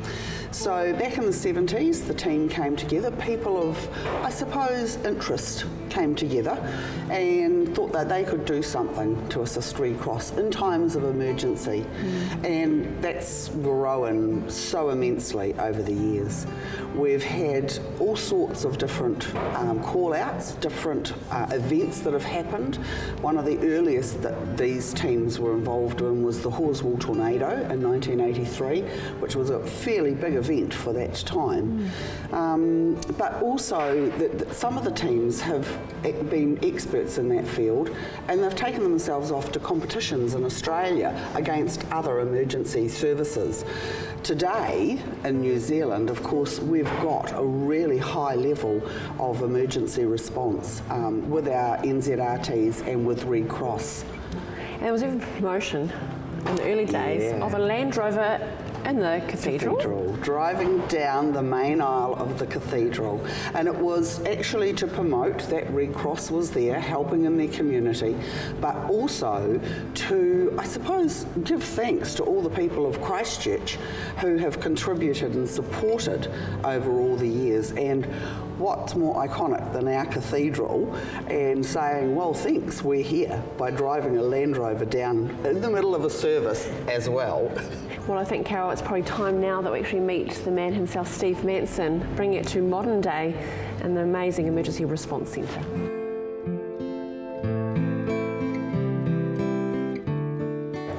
[SPEAKER 10] So back in the 70s, the team came together. People of, I suppose, interest came together and thought that they could do something to assist Red Cross in times of emergency. And that's grown so immensely over the years. We've had all sorts of different call-outs, different events that have happened. One of the earliest that these teams were involved in was the Horswell tornado in 1983, which was a fairly big event for that time. But also some of the teams have been experts in that field, and they've taken themselves off to competitions in Australia against other emergency services. Today in New Zealand, of course, we've got a really high level of emergency response with our NZRTs and with Red Cross.
[SPEAKER 1] And there was even promotion in the early days of a Land Rover in the cathedral.
[SPEAKER 10] Driving down the main aisle of the cathedral. And it was actually to promote that Red Cross was there helping in their community, but also to, I suppose, give thanks to all the people of Christchurch who have contributed and supported over all the years. And what's more iconic than our cathedral and saying, well, thanks, we're here, by driving a Land Rover down in the middle of a service as well.
[SPEAKER 1] Well, I think, Carol, it's probably time now that we actually meet the man himself, Steve Manson, bringing it to modern day in the amazing Emergency Response Centre.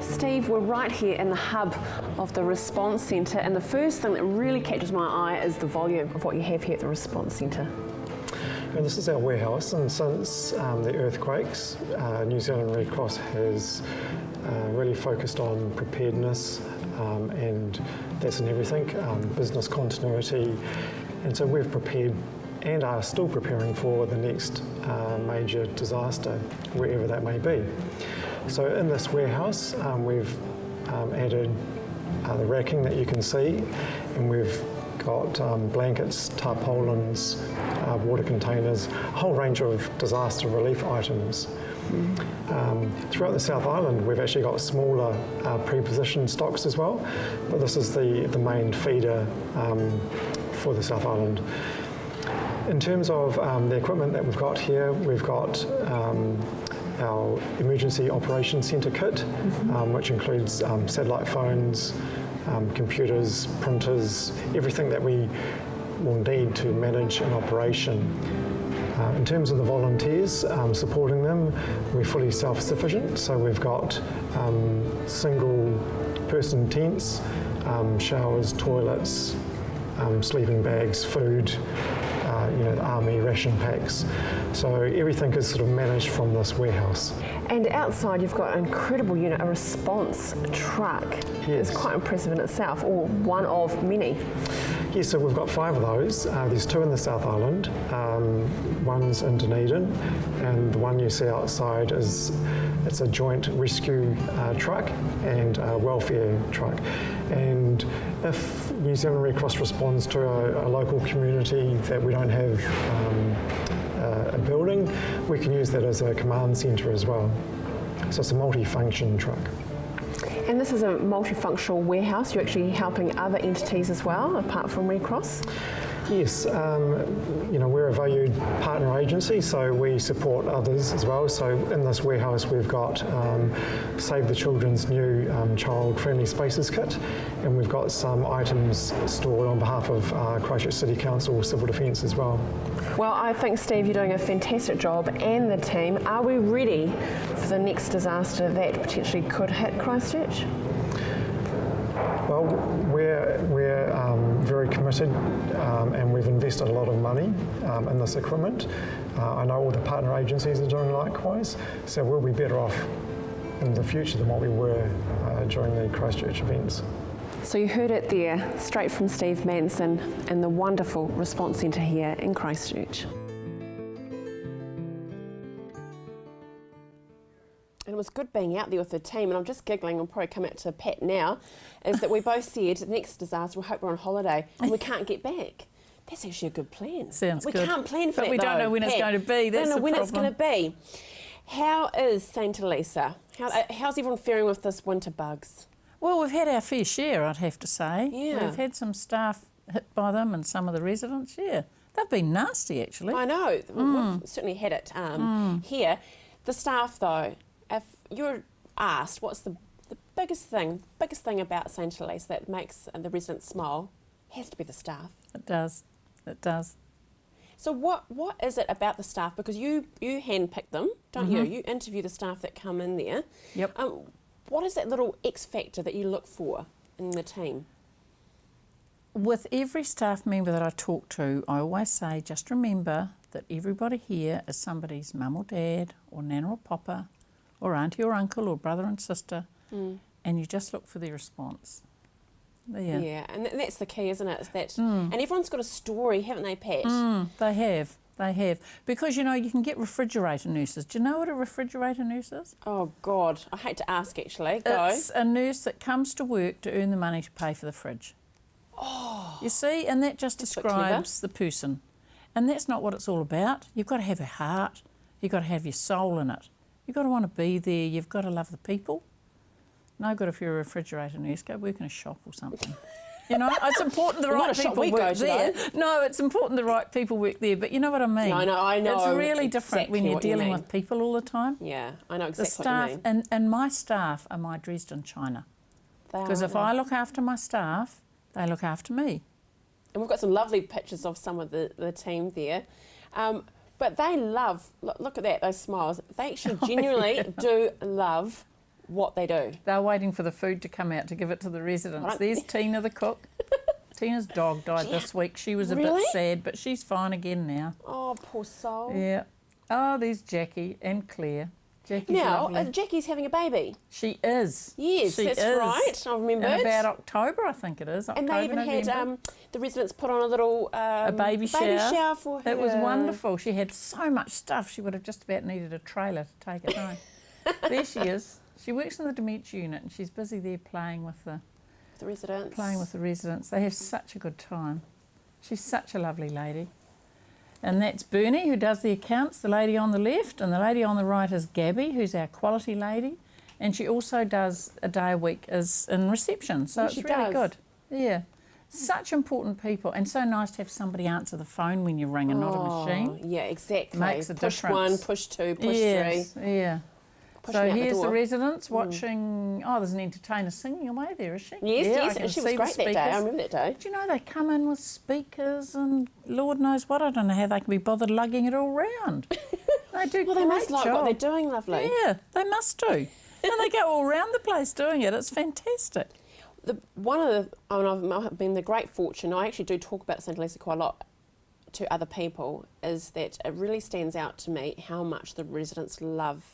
[SPEAKER 1] Steve, we're right here in the hub of the Response Centre, and the first thing that really catches my eye is the volume of what you have here at the Response Centre.
[SPEAKER 11] And this is our warehouse, and since the earthquakes, New Zealand Red Cross has really focused on preparedness, and that's in everything, business continuity, and so we've prepared and are still preparing for the next major disaster, wherever that may be. So in this warehouse, we've added the racking that you can see, and we've got blankets, tarpaulins, water containers, a whole range of disaster relief items. Throughout the South Island, we've actually got smaller pre-positioned stocks as well, but this is the main feeder for the South Island. In terms of the equipment that we've got here, we've got our Emergency Operations Centre kit, which includes satellite phones, computers, printers, everything that we will need to manage an operation. In terms of the volunteers supporting them, we're fully self-sufficient, so we've got single-person tents, showers, toilets, sleeping bags, food, the army ration packs. So everything is sort of managed from this warehouse.
[SPEAKER 1] And outside you've got an incredible unit, a response truck.
[SPEAKER 11] Yes.
[SPEAKER 1] It's quite impressive in itself, or one of many.
[SPEAKER 11] Yes, so we've got 5 of those. There's 2 in the South Island, one's in Dunedin, and the one you see outside it's a joint rescue truck and a welfare truck. And if New Zealand Red Cross responds to a local community that we don't have a building, we can use that as a command centre as well. So it's a multi-function truck.
[SPEAKER 1] And this is a multifunctional warehouse. You're actually helping other entities as well, apart from Red Cross?
[SPEAKER 11] Yes, we're a valued partner agency, so we support others as well. So in this warehouse we've got Save the Children's new child-friendly spaces kit, and we've got some items stored on behalf of Christchurch City Council Civil Defence as well.
[SPEAKER 1] Well, I think, Steve, you're doing a fantastic job, and the team. Are we ready for the next disaster that potentially could hit Christchurch?
[SPEAKER 11] Well, we're very committed and we've invested a lot of money in this equipment. I know all the partner agencies are doing likewise, so we'll be better off in the future than what we were during the Christchurch events.
[SPEAKER 1] So you heard it there, straight from Steve Manson and the wonderful response centre here in Christchurch. And it was good being out there with the team, and I'm just giggling, I'll probably come out to Pat now, is that we both said the next disaster, we hope we're on holiday and we can't get back. That's actually a good plan.
[SPEAKER 2] Sounds
[SPEAKER 1] good.
[SPEAKER 2] We
[SPEAKER 1] can't plan for that,
[SPEAKER 2] but we don't know when
[SPEAKER 1] Pat.
[SPEAKER 2] it's going to be. That's
[SPEAKER 1] we don't know
[SPEAKER 2] the
[SPEAKER 1] when
[SPEAKER 2] problem.
[SPEAKER 1] it's going to be. How is St Elisa? How's everyone faring with this winter bugs?
[SPEAKER 2] Well, we've had our fair share, I'd have to say.
[SPEAKER 1] Yeah.
[SPEAKER 2] We've had some staff hit by them and some of the residents, yeah. They've been nasty, actually.
[SPEAKER 1] I know. We've certainly had it here. The staff, though, if you're asked what's the biggest thing about St Elisa that makes the residents smile, has to be the staff.
[SPEAKER 2] It does. It does.
[SPEAKER 1] So what is it about the staff? Because you handpick them, don't you? You interview the staff that come in there.
[SPEAKER 2] Yep.
[SPEAKER 1] What is that little X factor that you look for in the team?
[SPEAKER 2] With every staff member that I talk to, I always say, just remember that everybody here is somebody's mum or dad or nana or papa or auntie or uncle or brother and sister, and you just look for their response. There.
[SPEAKER 1] Yeah, and that's the key, isn't it? Is that, and everyone's got a story, haven't they, Pat?
[SPEAKER 2] They have. They have. Because, you can get refrigerator nurses. Do you know what a refrigerator nurse is?
[SPEAKER 1] Oh, God. I hate to ask, actually. Go.
[SPEAKER 2] It's a nurse that comes to work to earn the money to pay for the fridge. Oh. You see? And that just describes the person. And that's not what it's all about. You've got to have a heart. You've got to have your soul in it. You've got to want to be there. You've got to love the people. No good if you're a refrigerator nurse. Go work in a shop or something. It's important the right people work there. No, it's important the right people work there, but you know what I mean?
[SPEAKER 1] No, I know.
[SPEAKER 2] It's really different
[SPEAKER 1] exactly
[SPEAKER 2] when you're dealing with people all the time.
[SPEAKER 1] Yeah, I know exactly
[SPEAKER 2] the staff,
[SPEAKER 1] what you mean.
[SPEAKER 2] And my staff are my Dresden china. Because if I look after my staff, they look after me.
[SPEAKER 1] And we've got some lovely pictures of some of the team there. But they love, look at that, those smiles. They actually genuinely do love what they do.
[SPEAKER 2] They're waiting for the food to come out to give it to the residents. There's Tina the cook. Tina's dog died this week. She was a bit sad, but she's fine again now.
[SPEAKER 1] Oh, poor soul.
[SPEAKER 2] Yeah. Oh, there's Jackie and Claire. Jackie's lovely.
[SPEAKER 1] Jackie's having a baby.
[SPEAKER 2] She is.
[SPEAKER 1] Yes,
[SPEAKER 2] she
[SPEAKER 1] that's
[SPEAKER 2] is.
[SPEAKER 1] right. I remember
[SPEAKER 2] In
[SPEAKER 1] it.
[SPEAKER 2] about October, I think it is.
[SPEAKER 1] And they even had the residents put on a little
[SPEAKER 2] a baby shower
[SPEAKER 1] for her.
[SPEAKER 2] It was wonderful. She had so much stuff. She would have just about needed a trailer to take it home. There she is. She works in the dementia unit and she's busy there playing with the
[SPEAKER 1] residents.
[SPEAKER 2] Playing with the residents. They have such a good time.
[SPEAKER 12] She's such a lovely lady. And that's Bernie, who does the accounts, the lady on the left, and the lady on the right is Gabby, who's our quality lady. And she also does a day a week as in reception, so it's really good. Yeah. Such important people, and so nice to have somebody answer the phone when you ring and not a machine.
[SPEAKER 1] Yeah, exactly.
[SPEAKER 12] Makes a
[SPEAKER 1] push
[SPEAKER 12] difference.
[SPEAKER 1] One, push two, push three.
[SPEAKER 12] Yeah.
[SPEAKER 1] Push
[SPEAKER 12] So
[SPEAKER 1] me out
[SPEAKER 12] here's the
[SPEAKER 1] door.
[SPEAKER 12] residents watching. Oh, there's an entertainer singing away there, is she?
[SPEAKER 1] Yes,
[SPEAKER 12] yeah,
[SPEAKER 1] yes,
[SPEAKER 12] I can
[SPEAKER 1] she
[SPEAKER 12] see
[SPEAKER 1] was
[SPEAKER 12] the
[SPEAKER 1] great that day. I
[SPEAKER 12] speakers.
[SPEAKER 1] remember that day.
[SPEAKER 12] Do you know they come in with speakers and Lord knows what? I don't know how they can be bothered lugging it all round. They do
[SPEAKER 1] Well,
[SPEAKER 12] a
[SPEAKER 1] they
[SPEAKER 12] great
[SPEAKER 1] must like
[SPEAKER 12] job.
[SPEAKER 1] what they're doing, lovely.
[SPEAKER 12] Yeah, they must do. And they go all around the place doing it. It's fantastic.
[SPEAKER 1] I've been the great fortune, I actually do talk about St. Lisa quite a lot to other people, is that it really stands out to me how much the residents love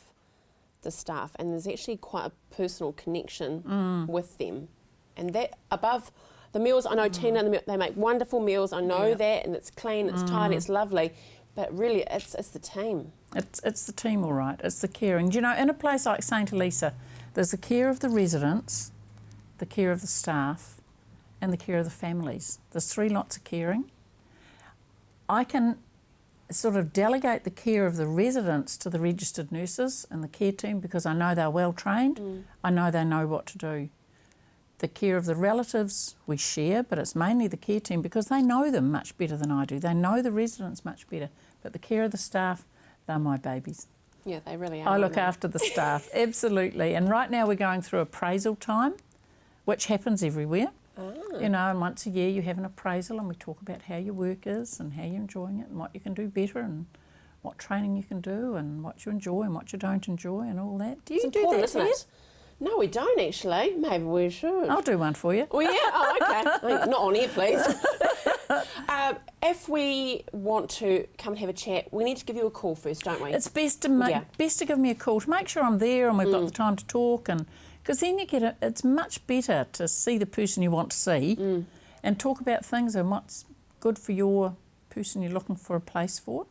[SPEAKER 1] the staff, and there's actually quite a personal connection with them. And that above the meals, I know Tina, they make wonderful meals, I know that, and it's clean, it's tidy, it's lovely, but really it's the team.
[SPEAKER 12] It's the team, all right. It's the caring. Do you know, in a place like St. Elisa, there's the care of the residents, the care of the staff, and the care of the families. There's three lots of caring. I can sort of delegate the care of the residents to the registered nurses and the care team because I know they're well trained. I know they know what to do. The care of the relatives we share, but it's mainly the care team because they know them much better than I do. They know the residents much better. But the care of the staff, they're my babies.
[SPEAKER 1] Yeah, they really are.
[SPEAKER 12] I look after the staff, absolutely. And right now we're going through appraisal time, which happens everywhere. You know, and once a year you have an appraisal and we talk about how your work is and how you're enjoying it and what you can do better and what training you can do and what you enjoy and what you don't enjoy and all that. Do you
[SPEAKER 1] It's
[SPEAKER 12] do
[SPEAKER 1] important,
[SPEAKER 12] that
[SPEAKER 1] isn't
[SPEAKER 12] here?
[SPEAKER 1] it? No, we don't actually. Maybe we should.
[SPEAKER 12] I'll do one for you.
[SPEAKER 1] Oh, yeah? Oh, okay. Not on here, please. If we want to come and have a chat, we need to give you a call first, don't we?
[SPEAKER 12] It's best to give me a call to make sure I'm there and we've got the time to talk, and because then you get it's much better to see the person you want to see and talk about things and what's good for your person you're looking for a place for,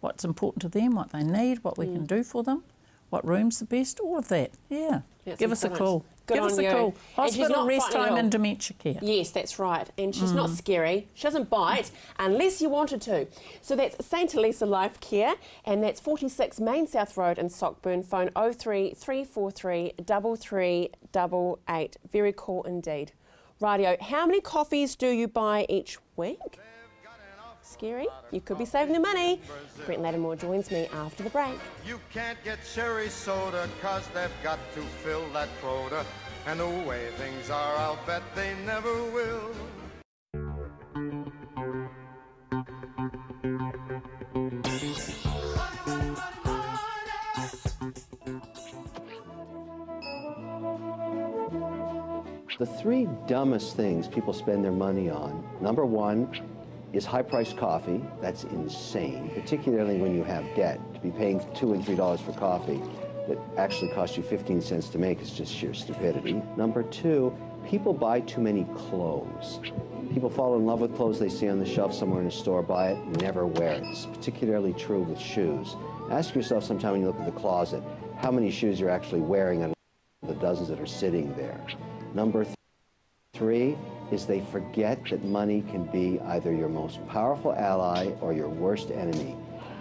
[SPEAKER 12] what's important to them, what they need, what we can do for them, what room's the best, all of that. Yeah.
[SPEAKER 1] That's
[SPEAKER 12] Give us a
[SPEAKER 1] important.
[SPEAKER 12] call.
[SPEAKER 1] Good
[SPEAKER 12] Give
[SPEAKER 1] on
[SPEAKER 12] us a
[SPEAKER 1] you.
[SPEAKER 12] call.
[SPEAKER 1] And she's
[SPEAKER 12] Hospital
[SPEAKER 1] not
[SPEAKER 12] rest
[SPEAKER 1] frightening at
[SPEAKER 12] time
[SPEAKER 1] all.
[SPEAKER 12] and dementia care.
[SPEAKER 1] Yes, that's right. And she's not scary. She doesn't bite unless you wanted to. So that's St. Elisa Life Care, and that's 46 Main South Road in Sockburn. Phone 03 343 3388. Very cool indeed. Rightio, how many coffees do you buy each week? Scary? You could be saving the money. Brent Lattimore joins me after the break.
[SPEAKER 13] You can't get cherry soda 'cause they've got to fill that quota. And the way things are, I'll bet they never will.
[SPEAKER 14] The three dumbest things people spend their money on, number one is high-priced coffee. That's insane, particularly when you have debt. To be paying $2 and $3 for coffee that actually costs you 15 cents to make is just sheer stupidity. Number two, people buy too many clothes. People fall in love with clothes they see on the shelf somewhere in a store, buy it, never wear it. It's particularly true with shoes. Ask yourself sometime when you look at the closet, how many shoes you're actually wearing out of the dozens that are sitting there. Number three is they forget that money can be either your most powerful ally or your worst enemy.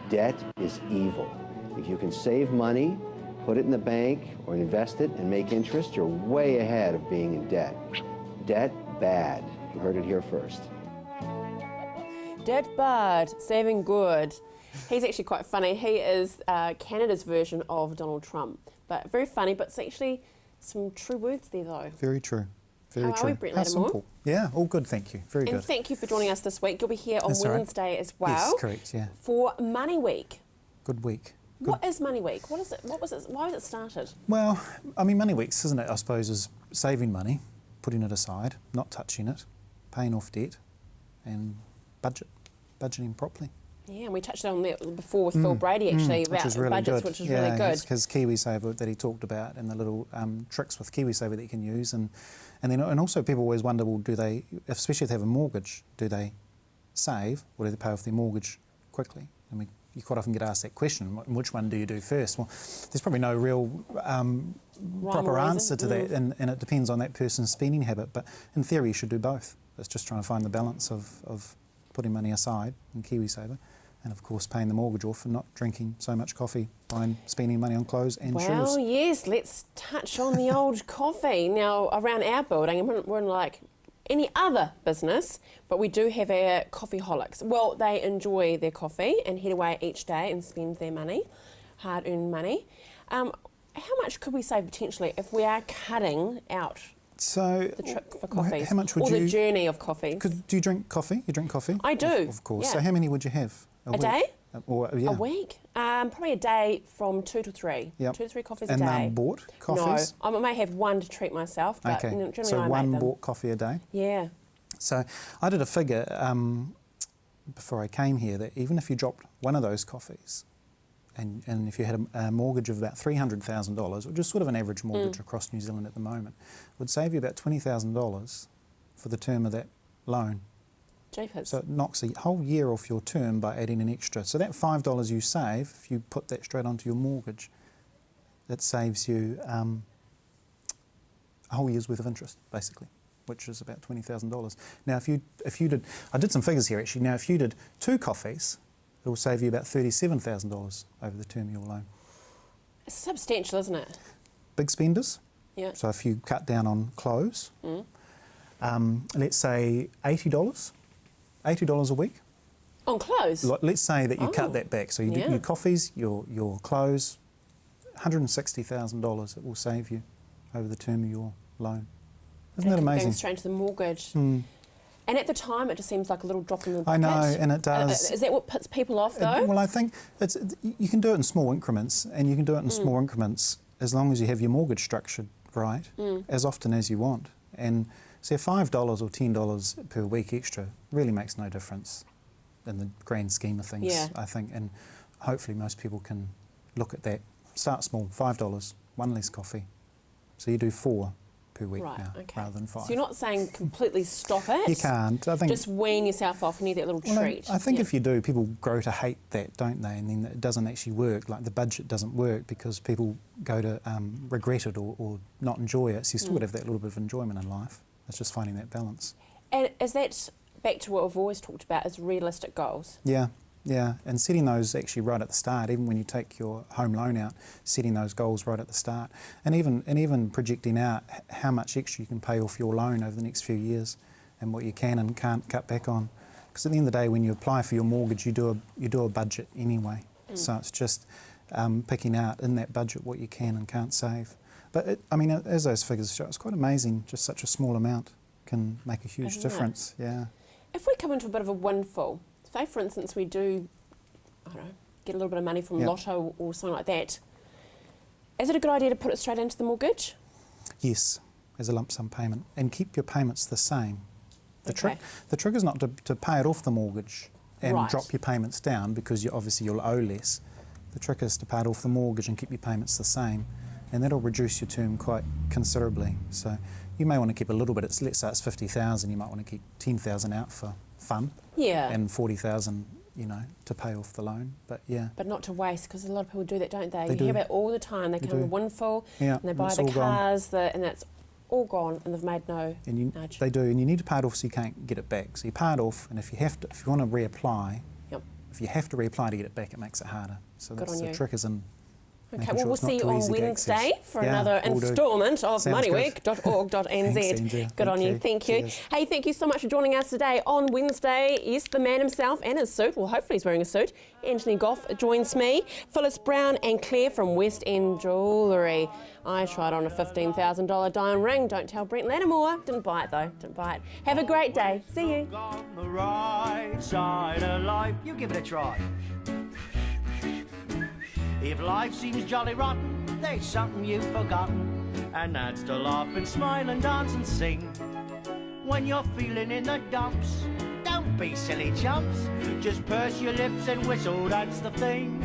[SPEAKER 14] Debt is evil. If you can save money, put it in the bank or invest it and make interest, you're way ahead of being in debt. Debt, bad. You heard it here first.
[SPEAKER 1] Dead bad, saving good. He's actually quite funny. He is Canada's version of Donald Trump. But very funny, but it's actually some true words there though.
[SPEAKER 15] Very true. Very
[SPEAKER 1] How
[SPEAKER 15] true.
[SPEAKER 1] are we, Brent
[SPEAKER 15] How
[SPEAKER 1] Lattimore?
[SPEAKER 15] simple. Yeah, all good, thank you. Very
[SPEAKER 1] And
[SPEAKER 15] good.
[SPEAKER 1] thank you for joining us this week. You'll be here on
[SPEAKER 15] That's all right.
[SPEAKER 1] Wednesday as well.
[SPEAKER 15] Yes, correct, yeah.
[SPEAKER 1] For Money Week.
[SPEAKER 15] Good week.
[SPEAKER 1] What is Money Week? What is it? What was it? Why was it started?
[SPEAKER 15] Well, I mean, Money Weeks, isn't it, I suppose, is saving money, putting it aside, not touching it, paying off debt, and budgeting properly.
[SPEAKER 1] Yeah, and we touched on that before with Phil Brady actually about
[SPEAKER 15] which is really
[SPEAKER 1] budgets,
[SPEAKER 15] good.
[SPEAKER 1] which is really good.
[SPEAKER 15] His KiwiSaver that he talked about and the little tricks with KiwiSaver that you can use, and also people always wonder, well, do they, especially if they have a mortgage, do they save or do they pay off their mortgage quickly? I mean, you quite often get asked that question, which one do you do first? Well, there's probably no real proper answer to that, and it depends on that person's spending habit. But in theory, you should do both. It's just trying to find the balance of putting money aside in KiwiSaver, and of course paying the mortgage off and not drinking so much coffee by spending money on clothes and shoes.
[SPEAKER 1] Well, yes, let's touch on the old coffee. Now, around our building, we're in like any other business, but we do have our coffeeholics. Well, they enjoy their coffee and head away each day and spend their money, hard-earned money. How much could we save potentially if we are cutting out the trip for coffees?
[SPEAKER 15] How much would
[SPEAKER 1] or the journey of coffees?
[SPEAKER 15] Do you drink coffee? You drink coffee?
[SPEAKER 1] I do.
[SPEAKER 15] Of course.
[SPEAKER 1] Yeah.
[SPEAKER 15] So how many would you have?
[SPEAKER 1] A day?
[SPEAKER 15] Yeah.
[SPEAKER 1] A week? Probably a day from 2 to 3.
[SPEAKER 15] Yep.
[SPEAKER 1] 2 to 3 coffees
[SPEAKER 15] and
[SPEAKER 1] a day.
[SPEAKER 15] And bought coffees?
[SPEAKER 1] No, I may have one to treat myself, but
[SPEAKER 15] okay.
[SPEAKER 1] generally
[SPEAKER 15] So
[SPEAKER 1] I
[SPEAKER 15] one
[SPEAKER 1] make them.
[SPEAKER 15] bought coffee a day?
[SPEAKER 1] Yeah.
[SPEAKER 15] So I did a figure before I came here that even if you dropped one of those coffees, and if you had a mortgage of about $300,000, which is sort of an average mortgage across New Zealand at the moment, would save you about $20,000 for the term of that loan.
[SPEAKER 1] Jeepers.
[SPEAKER 15] So it knocks a whole year off your term by adding an extra. So that $5 you save, if you put that straight onto your mortgage, it saves you a whole year's worth of interest, basically, which is about $20,000. Now, if you did, I did some figures here actually. Now, if you did 2 coffees, it will save you about $37,000 over the term of your loan.
[SPEAKER 1] It's substantial, isn't it?
[SPEAKER 15] Big spenders.
[SPEAKER 1] Yeah.
[SPEAKER 15] So if you cut down on clothes, let's say $80 a week.
[SPEAKER 1] On clothes?
[SPEAKER 15] Let's say that you cut that back. So you do your coffees, your clothes, $160,000 it will save you over the term of your loan. Isn't that amazing?
[SPEAKER 1] Going straight to the mortgage. And at the time, it just seems like a little drop in the bucket.
[SPEAKER 15] I know, and it does.
[SPEAKER 1] Is that what puts people off, though?
[SPEAKER 15] Well, I think you can do it in small increments, and you can do it in small increments as long as you have your mortgage structured right, as often as you want. And so $5 or $10 per week extra really makes no difference in the grand scheme of things, I think. And hopefully most people can look at that. Start small, $5, one less coffee. So you do 4 per week now, rather than 5.
[SPEAKER 1] So you're not saying completely stop it?
[SPEAKER 15] You can't. I think
[SPEAKER 1] just wean yourself off and need that little treat.
[SPEAKER 15] I think if you do, people grow to hate that, don't they? And then it doesn't actually work. Like the budget doesn't work because people go to regret it or not enjoy it. So you still got to have that little bit of enjoyment in life. It's just finding that balance.
[SPEAKER 1] And is that back to what we've always talked about, is realistic goals?
[SPEAKER 15] Yeah. Yeah, and setting those actually right at the start, even when you take your home loan out, setting those goals right at the start, and even projecting out how much extra you can pay off your loan over the next few years, and what you can and can't cut back on. Because at the end of the day, when you apply for your mortgage, you do a budget anyway. So it's just picking out in that budget what you can and can't save. But I mean, as those figures show, it's quite amazing. Just such a small amount can make a huge difference. Yeah.
[SPEAKER 1] If we come into a bit of a windfall. Say, for instance, we do, I don't know, get a little bit of money from Lotto or something like that. Is it a good idea to put it straight into the mortgage?
[SPEAKER 15] Yes, as a lump sum payment, and keep your payments the same. The trick is not to pay it off the mortgage and drop your payments down because obviously you'll owe less. The trick is to pay it off the mortgage and keep your payments the same, and that'll reduce your term quite considerably. So you may want to keep a little bit. Let's say it's $50,000. You might want to keep $10,000 out for fun.
[SPEAKER 1] Yeah.
[SPEAKER 15] And $40,000, to pay off the loan. But yeah.
[SPEAKER 1] But not to waste, because a lot of people do that, don't they?
[SPEAKER 15] They
[SPEAKER 1] you hear about it all the time. They come in the windfall, and they buy the cars, and that's all gone, and they've made no nudge.
[SPEAKER 15] They do, and you need to pay it off so you can't get it back. So you pay it off, and if you want to reapply, if you have to reapply to get it back, it makes it harder. So that's the trick is in.
[SPEAKER 1] Okay, well, we'll see you on Wednesday for another instalment of moneyweek.org.nz. Good on you. Thank you. Hey, thank you so much for joining us today on Wednesday. Yes, the man himself and his suit. Well, hopefully he's wearing a suit. Anthony Goff joins me. Phyllis Brown and Claire from West End Jewellery. I tried on a $15,000 diamond ring. Don't tell Brent Lattimore. Didn't buy it, though. Didn't buy it. Have a great day. See you.
[SPEAKER 9] On the right side of life, you give it a try. If life seems jolly rotten, there's something you've forgotten, and that's to laugh and smile and dance and sing. When you're feeling in the dumps, don't be silly chumps, just purse your lips and whistle, that's the thing.